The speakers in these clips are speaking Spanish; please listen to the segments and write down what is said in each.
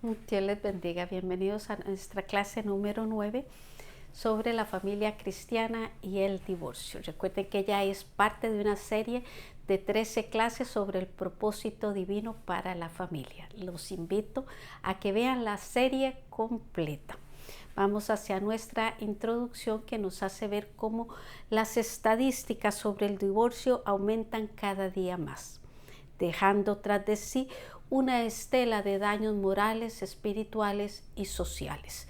Dios les bendiga. Bienvenidos a nuestra clase número 9 sobre la familia cristiana y el divorcio. Recuerden que ya es parte de una serie de 13 clases sobre el propósito divino para la familia. Los invito a que vean la serie completa. Vamos hacia nuestra introducción que nos hace ver cómo las estadísticas sobre el divorcio aumentan cada día más, dejando tras de sí una estela de daños morales, espirituales y sociales.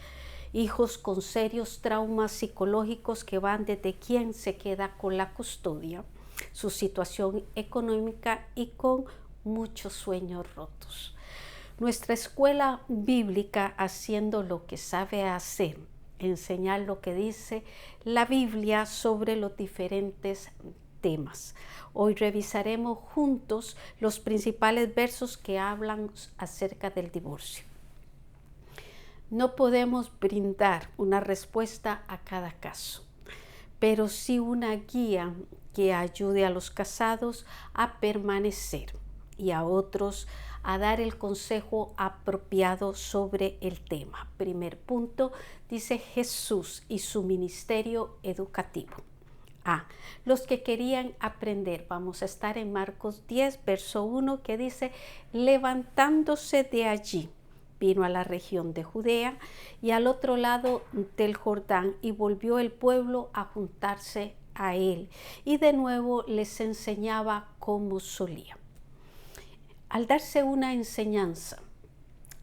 Hijos con serios traumas psicológicos que van desde quien se queda con la custodia, su situación económica y con muchos sueños rotos. Nuestra escuela bíblica, haciendo lo que sabe hacer, enseñar lo que dice la Biblia sobre los diferentes temas. Hoy revisaremos juntos los principales versos que hablan acerca del divorcio. No podemos brindar una respuesta a cada caso, pero sí una guía que ayude a los casados a permanecer y a otros a dar el consejo apropiado sobre el tema. Primer punto, dice Jesús y su ministerio educativo. Los que querían aprender. Vamos a estar en Marcos 10, verso 1, que dice: levantándose de allí, vino a la región de Judea y al otro lado del Jordán, y volvió el pueblo a juntarse a él, y de nuevo les enseñaba como solía. Al darse una enseñanza,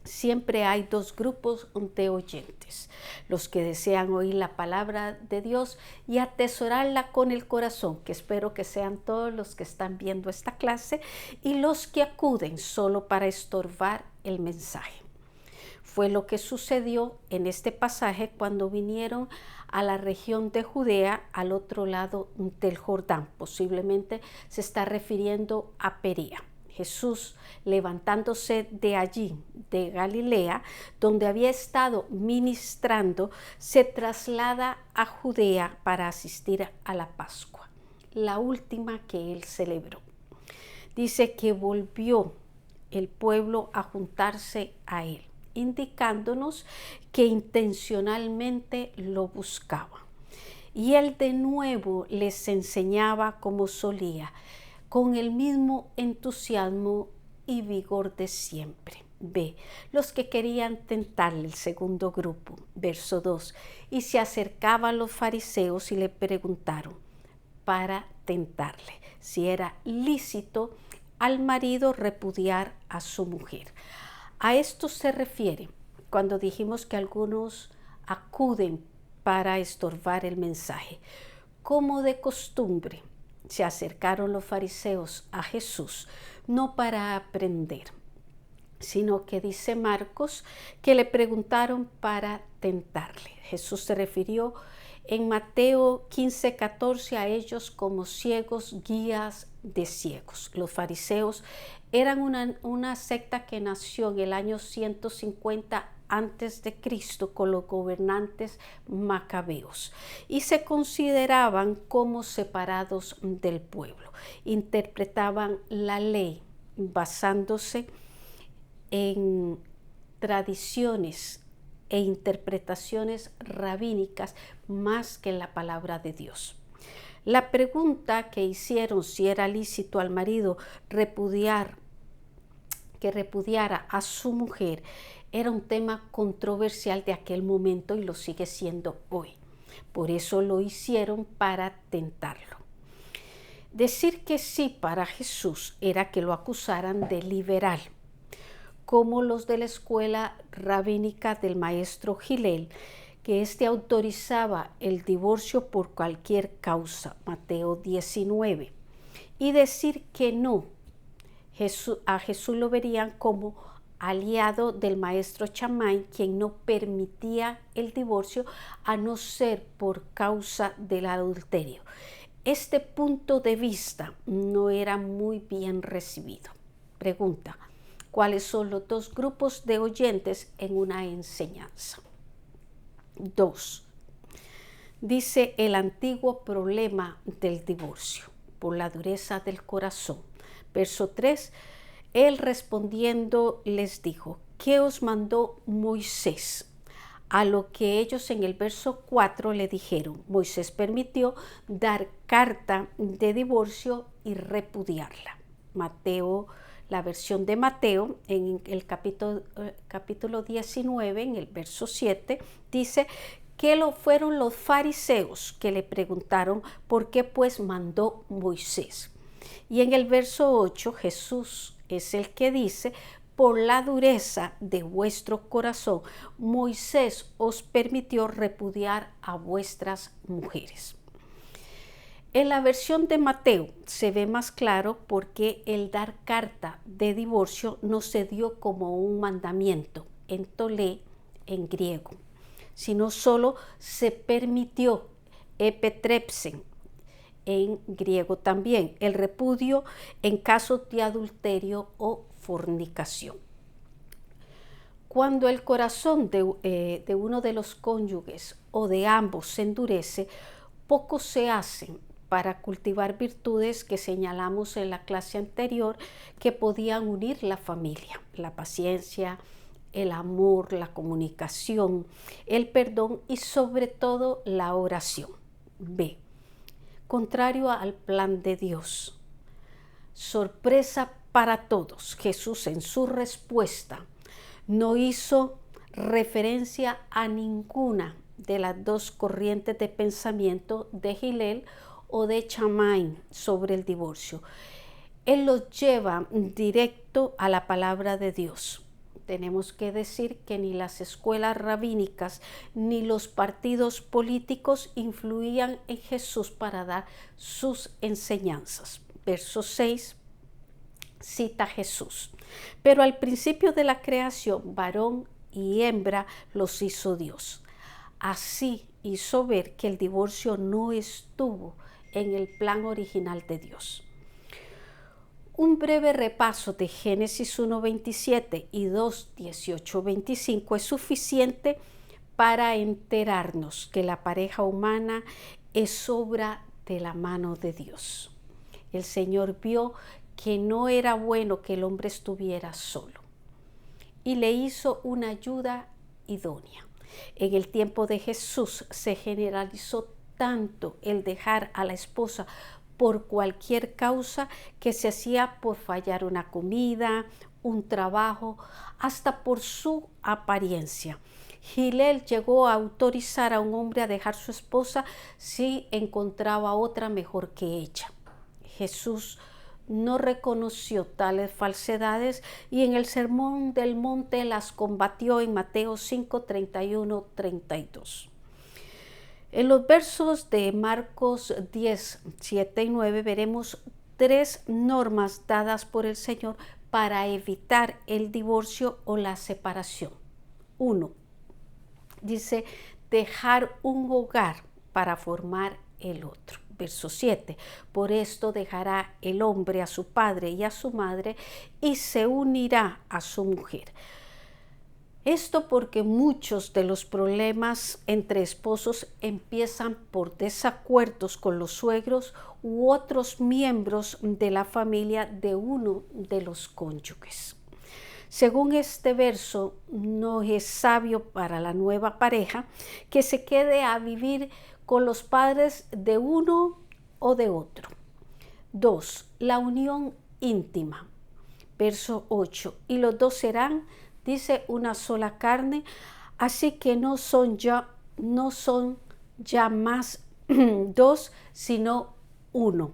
siempre hay dos grupos de oyentes: los que desean oír la palabra de Dios y atesorarla con el corazón, que espero que sean todos los que están viendo esta clase, y los que acuden solo para estorbar el mensaje. Fue lo que sucedió en este pasaje cuando vinieron a la región de Judea, al otro lado del Jordán. Posiblemente se está refiriendo a Perea. Jesús, levantándose de allí, de Galilea, donde había estado ministrando, se traslada a Judea para asistir a la Pascua, la última que él celebró. Dice que volvió el pueblo a juntarse a él, indicándonos que intencionalmente lo buscaba. Y él de nuevo les enseñaba como solía, con el mismo entusiasmo y vigor de siempre. B. Los que querían tentarle, el segundo grupo, verso 2. Y se acercaban los fariseos y le preguntaron para tentarle si era lícito al marido repudiar a su mujer. A esto se refiere cuando dijimos que algunos acuden para estorbar el mensaje. Como de costumbre, se acercaron los fariseos a Jesús, no para aprender, sino que dice Marcos que le preguntaron para tentarle. Jesús se refirió en Mateo 15:14 a ellos como ciegos, guías de ciegos. Los fariseos eran una secta que nació en el año 150 antes de Cristo con los gobernantes macabeos y se consideraban como separados del pueblo. Interpretaban la ley basándose en tradiciones e interpretaciones rabínicas más que en la palabra de Dios. La pregunta que hicieron si era lícito al marido que repudiara a su mujer era un tema controversial de aquel momento y lo sigue siendo hoy. Por eso lo hicieron para tentarlo. Decir que sí para Jesús era que lo acusaran de liberal, como los de la escuela rabínica del maestro Hillel, que éste autorizaba el divorcio por cualquier causa, Mateo 19. Y decir que no, a Jesús lo verían como aliado del maestro Shammai, quien no permitía el divorcio a no ser por causa del adulterio. Este punto de vista no era muy bien recibido. Pregunta: ¿cuáles son los dos grupos de oyentes en una enseñanza? 2. Dice el antiguo problema del divorcio, por la dureza del corazón. Verso 3. Él respondiendo les dijo: ¿qué os mandó Moisés? A lo que ellos en el verso 4 le dijeron, Moisés permitió dar carta de divorcio y repudiarla. Mateo, la versión de Mateo, en el capítulo 19, en el verso 7, dice que fueron los fariseos que le preguntaron por qué pues mandó Moisés. Y en el verso 8, Jesús es el que dice, por la dureza de vuestro corazón, Moisés os permitió repudiar a vuestras mujeres. En la versión de Mateo se ve más claro porque el dar carta de divorcio no se dio como un mandamiento en tolé, en griego, sino solo se permitió epetrepsen, en griego también, el repudio en caso de adulterio o fornicación. Cuando el corazón de uno de los cónyuges o de ambos se endurece, poco se hace para cultivar virtudes que señalamos en la clase anterior que podían unir la familia: la paciencia, el amor, la comunicación, el perdón y sobre todo la oración. B. Contrario al plan de Dios. Sorpresa para todos, Jesús en su respuesta no hizo referencia a ninguna de las dos corrientes de pensamiento de Hillel o de Shammai sobre el divorcio. Él los lleva directo a la palabra de Dios. Tenemos que decir que ni las escuelas rabínicas ni los partidos políticos influían en Jesús para dar sus enseñanzas. Verso 6 cita a Jesús. Pero al principio de la creación, varón y hembra los hizo Dios. Así hizo ver que el divorcio no estuvo en el plan original de Dios. Un breve repaso de Génesis 1:27 y 2:18-25 es suficiente para enterarnos que la pareja humana es obra de la mano de Dios. El Señor vio que no era bueno que el hombre estuviera solo y le hizo una ayuda idónea. En el tiempo de Jesús se generalizó tanto el dejar a la esposa por cualquier causa que se hacía por fallar una comida, un trabajo, hasta por su apariencia. Hillel llegó a autorizar a un hombre a dejar su esposa si encontraba otra mejor que ella. Jesús no reconoció tales falsedades y en el Sermón del Monte las combatió en Mateo 5:31-32. En los versos de Marcos 10, 7 y 9 veremos 3 normas dadas por el Señor para evitar el divorcio o la separación. 1. Dice, dejar un hogar para formar el otro. Verso 7. Por esto dejará el hombre a su padre y a su madre y se unirá a su mujer. Esto porque muchos de los problemas entre esposos empiezan por desacuerdos con los suegros u otros miembros de la familia de uno de los cónyuges. Según este verso, no es sabio para la nueva pareja que se quede a vivir con los padres de uno o de otro. 2. La unión íntima. Verso 8. Y los dos serán, dice, una sola carne, así que no son ya más dos, sino uno.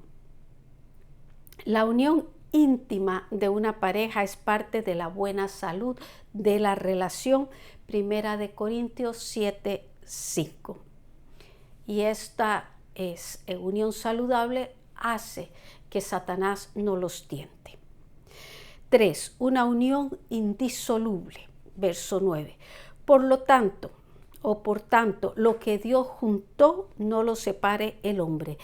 La unión íntima de una pareja es parte de la buena salud de la relación. 1 Corintios 7:5. Y esta unión saludable hace que Satanás no los tiente. 3. Una unión indisoluble. Verso 9. Por tanto, lo que Dios juntó, no lo separe el hombre.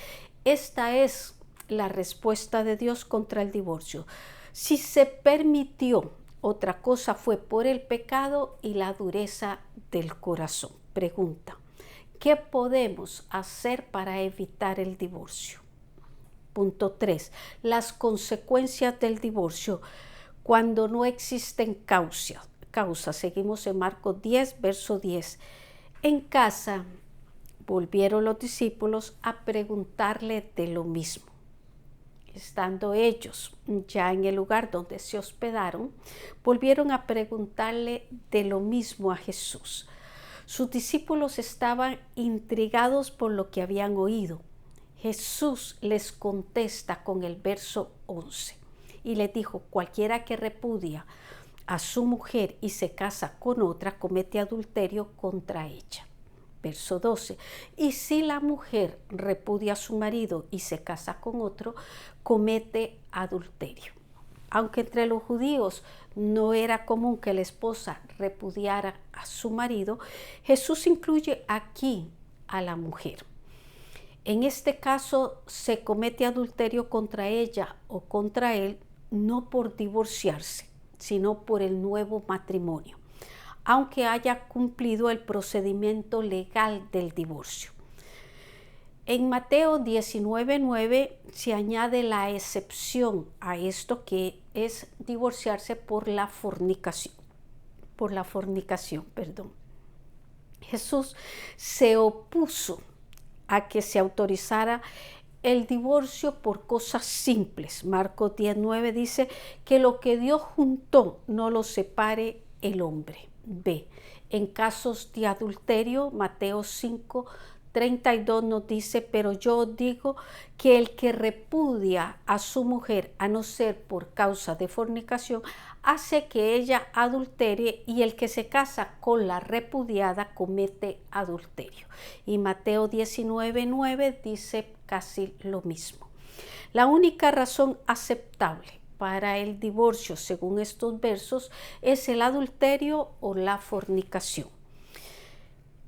Esta es la respuesta de Dios contra el divorcio. Si se permitió otra cosa fue por el pecado y la dureza del corazón. Pregunta: ¿qué podemos hacer para evitar el divorcio? Punto 3. Las consecuencias del divorcio. Cuando no existen causa. Seguimos en Marcos 10, verso 10. En casa volvieron los discípulos a preguntarle de lo mismo. Estando ellos ya en el lugar donde se hospedaron, volvieron a preguntarle de lo mismo a Jesús. Sus discípulos estaban intrigados por lo que habían oído. Jesús les contesta con el verso 11 y les dijo: cualquiera que repudia a su mujer y se casa con otra comete adulterio contra ella. Verso 12. Y si la mujer repudia a su marido y se casa con otro, comete adulterio. Aunque entre los judíos no era común que la esposa repudiara a su marido, Jesús incluye aquí a la mujer. En este caso se comete adulterio contra ella o contra él, no por divorciarse, sino por el nuevo matrimonio, aunque haya cumplido el procedimiento legal del divorcio. En Mateo 19:9 se añade la excepción a esto, que es divorciarse por la fornicación. Jesús se opuso a que se autorizara el divorcio por cosas simples. Marcos 10:9 dice que lo que Dios juntó no lo separe el hombre. B. En casos de adulterio, Mateo 5:32 nos dice: pero yo digo que el que repudia a su mujer, a no ser por causa de fornicación, hace que ella adultere, y el que se casa con la repudiada comete adulterio. Y Mateo 19:9 dice casi lo mismo. La única razón aceptable para el divorcio, según estos versos, es el adulterio o la fornicación.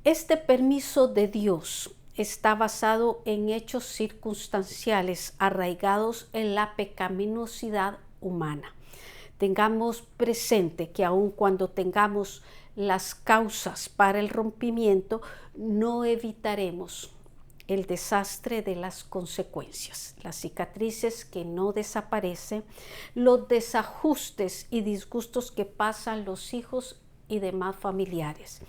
Este permiso de Dios está basado en hechos circunstanciales arraigados en la pecaminosidad humana. Tengamos presente que aun cuando tengamos las causas para el rompimiento, no evitaremos el desastre de las consecuencias, las cicatrices que no desaparecen, los desajustes y disgustos que pasan los hijos y demás familiares.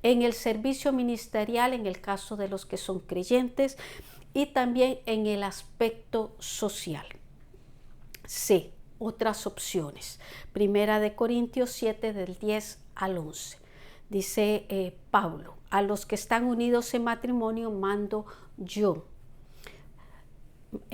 En el servicio ministerial, en el caso de los que son creyentes, y también en el aspecto social. C. Otras opciones. Primera de Corintios 7, del 10 al 11. Dice Pablo: a los que están unidos en matrimonio mando yo.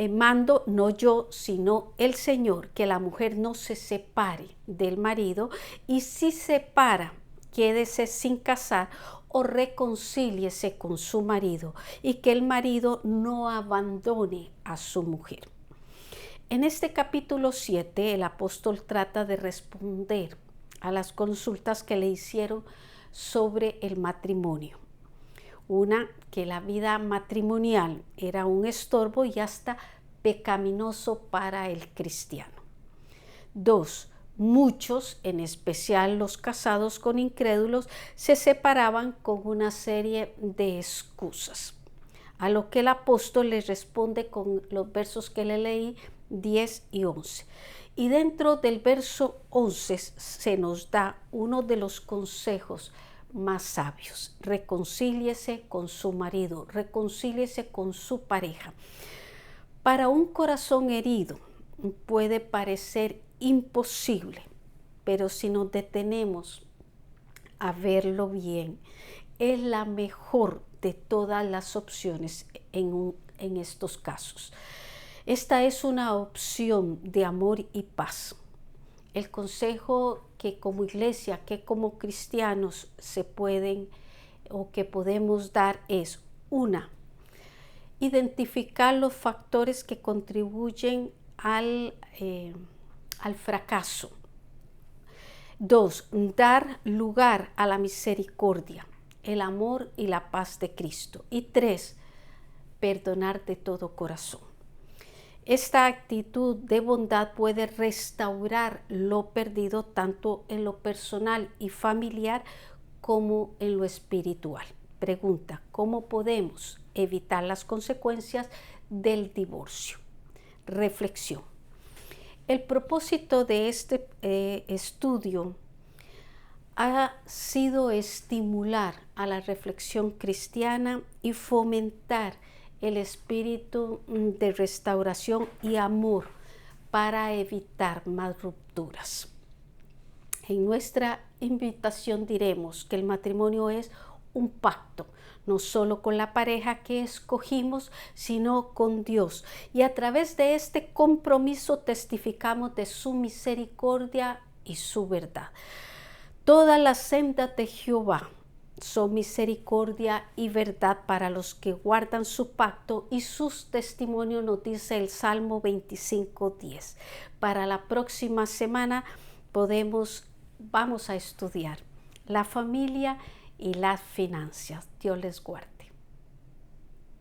Mando no yo, sino el Señor, que la mujer no se separe del marido, y si se separa, quédese sin casar o reconcíliese con su marido, y que el marido no abandone a su mujer. En este capítulo 7, el apóstol trata de responder a las consultas que le hicieron sobre el matrimonio. Una, que la vida matrimonial era un estorbo y hasta pecaminoso para el cristiano. 2, muchos, en especial los casados con incrédulos, se separaban con una serie de excusas, a lo que el apóstol les responde con los versos que le leí, 10 y 11. Y dentro del verso 11 se nos da uno de los consejos más sabios: reconcíliese con su marido, reconcíliese con su pareja. Para un corazón herido puede parecer imposible, pero si nos detenemos a verlo bien, es la mejor de todas las opciones en estos casos. Esta es una opción de amor y paz. El consejo que como iglesia, que como cristianos se pueden o que podemos dar es: 1, identificar los factores que contribuyen al fracaso. 2, dar lugar a la misericordia, el amor y la paz de Cristo. Y 3, perdonar de todo corazón. Esta actitud de bondad puede restaurar lo perdido tanto en lo personal y familiar como en lo espiritual. Pregunta: ¿cómo podemos evitar las consecuencias del divorcio? Reflexión. El propósito de este estudio ha sido estimular a la reflexión cristiana y fomentar el espíritu de restauración y amor para evitar más rupturas. En nuestra invitación diremos que el matrimonio es un pacto, no solo con la pareja que escogimos, sino con Dios. Y a través de este compromiso testificamos de su misericordia y su verdad. Todas las sendas de Jehová son misericordia y verdad para los que guardan su pacto y sus testimonios, nos dice el Salmo 25:10. Para la próxima semana vamos a estudiar la familia y las finanzas. Dios les guarde.